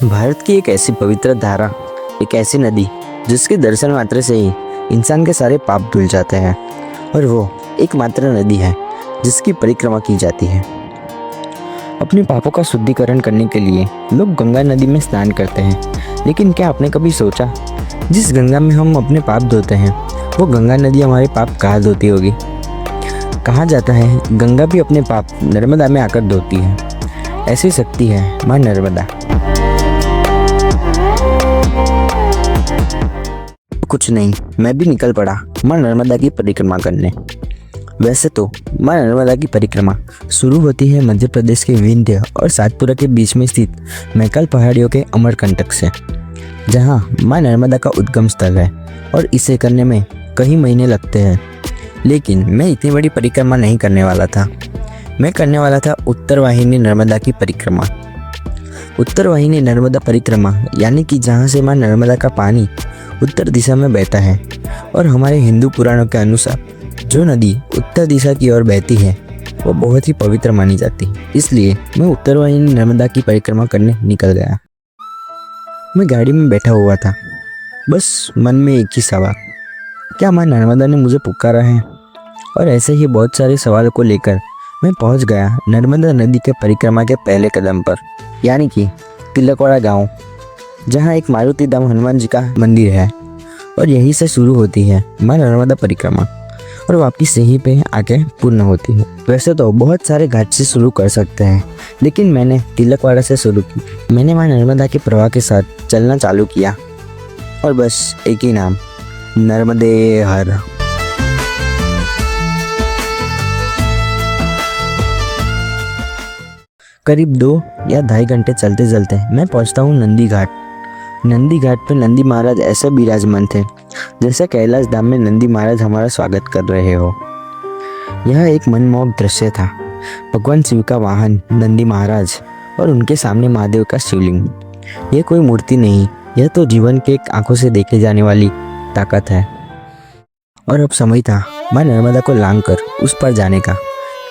भारत की एक ऐसी पवित्र धारा, एक ऐसी नदी जिसके दर्शन मात्र से ही इंसान के सारे पाप धुल जाते हैं, और वो एकमात्र नदी है जिसकी परिक्रमा की जाती है। अपने पापों का शुद्धिकरण करने के लिए लोग गंगा नदी में स्नान करते हैं, लेकिन क्या आपने कभी सोचा जिस गंगा में हम अपने पाप धोते हैं वो गंगा नदी हमारे पाप कहाँ धोती होगी। कहा जाता है गंगा भी अपने पाप नर्मदा में आकर धोती है। ऐसी शक्ति है माँ नर्मदा। कुछ नहीं, मैं भी निकल पड़ा माँ नर्मदा की परिक्रमा करने। वैसे तो माँ नर्मदा की परिक्रमा शुरू होती है मध्य प्रदेश के विंध्य और सातपुरा के बीच में स्थित मैकल पहाड़ियों के अमरकंटक से, जहाँ माँ नर्मदा का उद्गम स्थल है, और इसे करने में कई महीने लगते हैं। लेकिन मैं इतनी बड़ी परिक्रमा नहीं करने वाला था। मैं करने वाला था उत्तर वाहिनी नर्मदा की परिक्रमा। उत्तर वाहिनी नर्मदा परिक्रमा यानी कि जहाँ से माँ नर्मदा का पानी उत्तर दिशा में बहता है, और हमारे हिंदू पुराणों के अनुसार जो नदी उत्तर दिशा की ओर बहती है वो बहुत ही पवित्र मानी जाती है। इसलिए मैं उत्तर वाहिनी नर्मदा की परिक्रमा करने निकल गया। मैं गाड़ी में बैठा हुआ था, बस मन में एक ही सवाल, क्या माँ नर्मदा ने मुझे पुकारा है। और ऐसे ही बहुत सारे सवालों को लेकर मैं पहुंच गया नर्मदा नदी के परिक्रमा के पहले कदम पर, यानी कि तिलकवाड़ा गांव, जहां एक मारुति धाम हनुमान जी का मंदिर है, और यहीं से शुरू होती है माँ नर्मदा परिक्रमा और वापिस यहीं पे आके पूर्ण होती है। वैसे तो बहुत सारे घाट से शुरू कर सकते हैं, लेकिन मैंने तिलकवाड़ा से शुरू की। मैंने माँ नर्मदा के प्रवाह के साथ चलना चालू किया, और बस एक ही नाम, नर्मदे हर। करीब 2 या 2.5 घंटे चलते चलते मैं पहुंचता हूँ नंदी घाट। नंदी घाट पर नंदी महाराज ऐसे विराजमान थे जैसे कैलाश धाम में नंदी महाराज हमारा स्वागत कर रहे हो। यह एक मनमोहक दृश्य था। भगवान शिव का वाहन नंदी महाराज और उनके सामने महादेव का शिवलिंग। यह कोई मूर्ति नहीं, यह तो जीवन के एक आंखों से देखे जाने वाली ताकत है। और अब समय था माँ नर्मदा को लांग कर उस पर जाने का,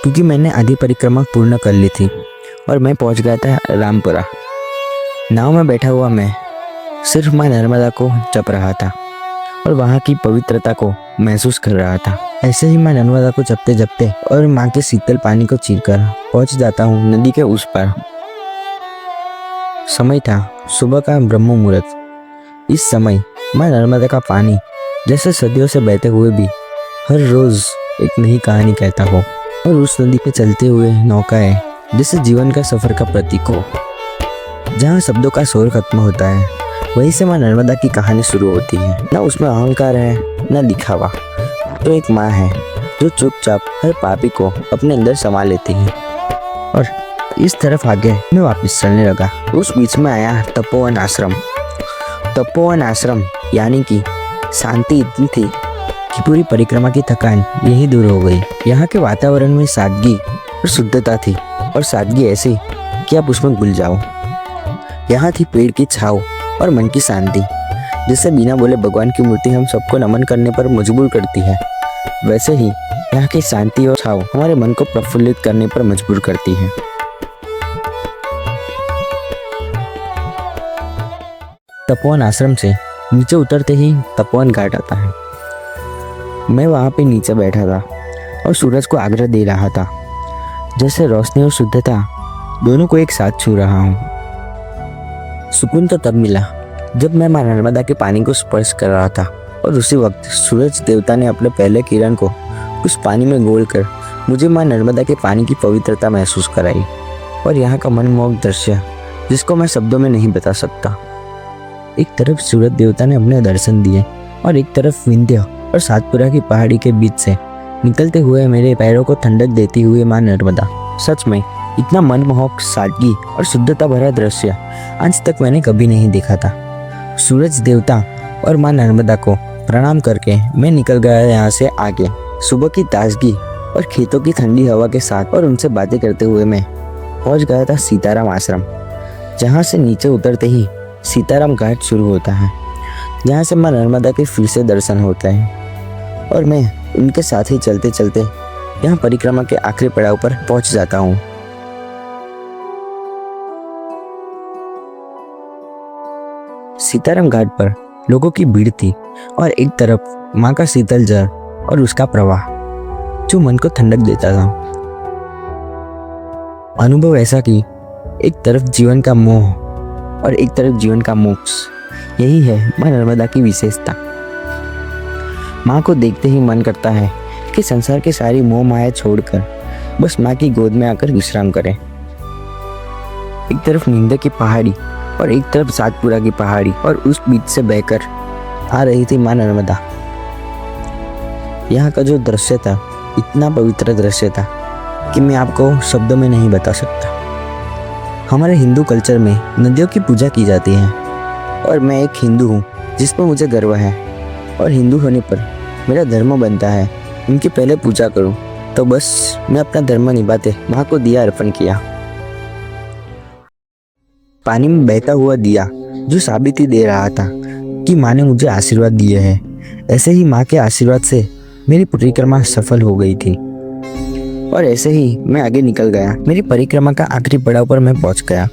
क्योंकि मैंने आधी परिक्रमा पूर्ण कर ली थी और मैं पहुंच गया था रामपुरा। नाव में बैठा हुआ मैं सिर्फ माँ नर्मदा को जप रहा था और वहाँ की पवित्रता को महसूस कर रहा था। ऐसे ही माँ नर्मदा को जपते जपते और माँ के शीतल पानी को चीरकर पहुंच जाता हूँ नदी के उस पार। समय था सुबह का ब्रह्म मुहूर्त। इस समय माँ नर्मदा का पानी जैसे सदियों से बहते हुए भी हर रोज एक नई कहानी कहता हो, और उस नदी पे चलते हुए नौकाएं जैसे जीवन का सफर का प्रतीक हो। जहाँ शब्दों का शोर खत्म होता है, वहीं से माँ नर्मदा की कहानी शुरू होती है। ना उसमें अहंकार है, ना दिखावा। तो एक माँ है जो चुपचाप हर पापी को अपने अंदर समा लेती है। और इस तरफ आगे मैं वापस चलने लगा। उस बीच में आया तपोवन आश्रम। तपोवन आश्रम यानी कि शांति इतनी थी कि पूरी परिक्रमा की थकान यही दूर हो गई। यहाँ के वातावरण में सादगी और शुद्धता थी, और सादगी ऐसी कि आप उसमें घुल जाओ। यहाँ थी पेड़ की छाँव और मन की शांति। जैसे बिना बोले भगवान की मूर्ति हम सबको नमन करने पर मजबूर करती है, वैसे ही यहाँ की शांति और छाँव हमारे मन को प्रफुल्लित करने पर मजबूर करती है। तपोवन आश्रम से नीचे उतरते ही तपोवन घाट आता है। मैं वहाँ पे नीचे बैठा था और सूरज को आग्रह दे रहा था, जैसे रोशनी और शुद्धता दोनों को एक साथ छू रहा हूँ। सुकून तो तब मिला जब मैं माँ नर्मदा के पानी को स्पर्श कर रहा था, और उसी वक्त सूरज देवता ने अपने पहले किरण को उस पानी में घोलकर मुझे माँ नर्मदा के पानी की पवित्रता महसूस कराई। और यहाँ का मनमोहक दृश्य जिसको मैं शब्दों में नहीं बता सकता। एक तरफ सूरज देवता ने अपने दर्शन दिए, और एक तरफ विंध्य और सातपुरा की पहाड़ी के बीच से निकलते हुए मेरे पैरों को ठंडक देती हुई माँ नर्मदा। सच में इतना मनमोहक, सादगी और शुद्धता भरा दृश्य आज तक मैंने कभी नहीं देखा था। सूरज देवता और माँ नर्मदा को प्रणाम करके मैं निकल गया यहाँ से आगे। सुबह की ताजगी और खेतों की ठंडी हवा के साथ और उनसे बातें करते हुए मैं पहुँच गया था सीताराम आश्रम, जहाँ से नीचे उतरते ही सीताराम घाट शुरू होता है, जहाँ से माँ नर्मदा के फिर से दर्शन होते हैं, और मैं उनके साथ ही चलते चलते यहाँ परिक्रमा के आखिरी पड़ाव पर पहुँच जाता हूँ। सीताराम घाट पर लोगों की भीड़ थी और एक तरफ माँ का शीतल जल और उसका प्रवाह जो मन को ठंडक देता था। अनुभव ऐसा कि एक तरफ जीवन का मोह और एक तरफ जीवन का मोक्ष। यही है माँ नर्मदा की विशेषता। माँ को देखते ही मन करता है कि संसार की सारी मोह माया छोड़कर बस माँ की गोद में आकर विश्राम करें। एक तरफ नींद की पहाड़ी और एक तरफ सातपुरा की पहाड़ी और उस बीच से बहकर आ रही थी माँ नर्मदा। यहाँ का जो दृश्य था इतना पवित्र दृश्य था कि मैं आपको शब्दों में नहीं बता सकता। हमारे हिंदू कल्चर में नदियों की पूजा की जाती है और मैं एक हिंदू हूँ जिस पर मुझे गर्व है और हिंदू होने पर मेरा धर्म बनता है उनकी पहले पूजा करूँ। तो बस मैं अपना धर्म निभाते माँ को दिया अर्पण किया। पानी में बहता हुआ दिया जो साबिती दे रहा था कि माँ ने मुझे आशीर्वाद दिए हैं। ऐसे ही माँ के आशीर्वाद से मेरी परिक्रमा सफल हो गई थी और ऐसे ही मैं आगे निकल गया। मेरी परिक्रमा का आखिरी पड़ाव पर मैं पहुंच गया,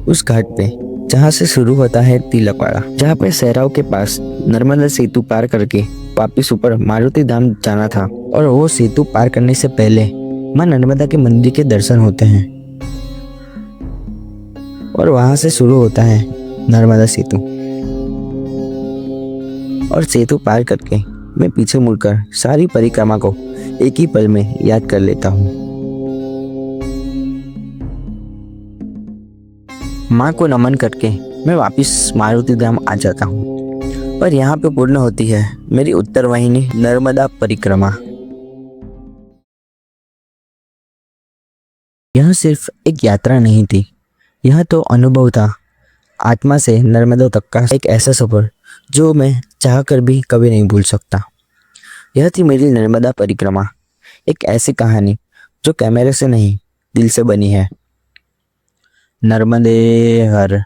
उस घाट पे जहाँ से शुरू होता है तिलकवाड़ा, जहाँ पे सहराव के पास नर्मदा सेतु पार करके वापिस ऊपर मारुति धाम जाना था। और वो सेतु पार करने से पहले माँ नर्मदा के मंदिर के दर्शन होते हैं और वहां से शुरू होता है नर्मदा सेतु। और सेतु पार करके मैं पीछे मुड़कर सारी परिक्रमा को एक ही पल में याद कर लेता हूँ। माँ को नमन करके मैं वापिस मारुति धाम आ जाता हूँ और यहाँ पे पूर्ण होती है मेरी उत्तर वाहिनी नर्मदा परिक्रमा। यह सिर्फ एक यात्रा नहीं थी, यह तो अनुभव था। आत्मा से नर्मदा तक का एक ऐसा सफर जो मैं चाहकर भी कभी नहीं भूल सकता। यह थी मेरी नर्मदा परिक्रमा, एक ऐसी कहानी जो कैमरे से नहीं दिल से बनी है। नर्मदे हर।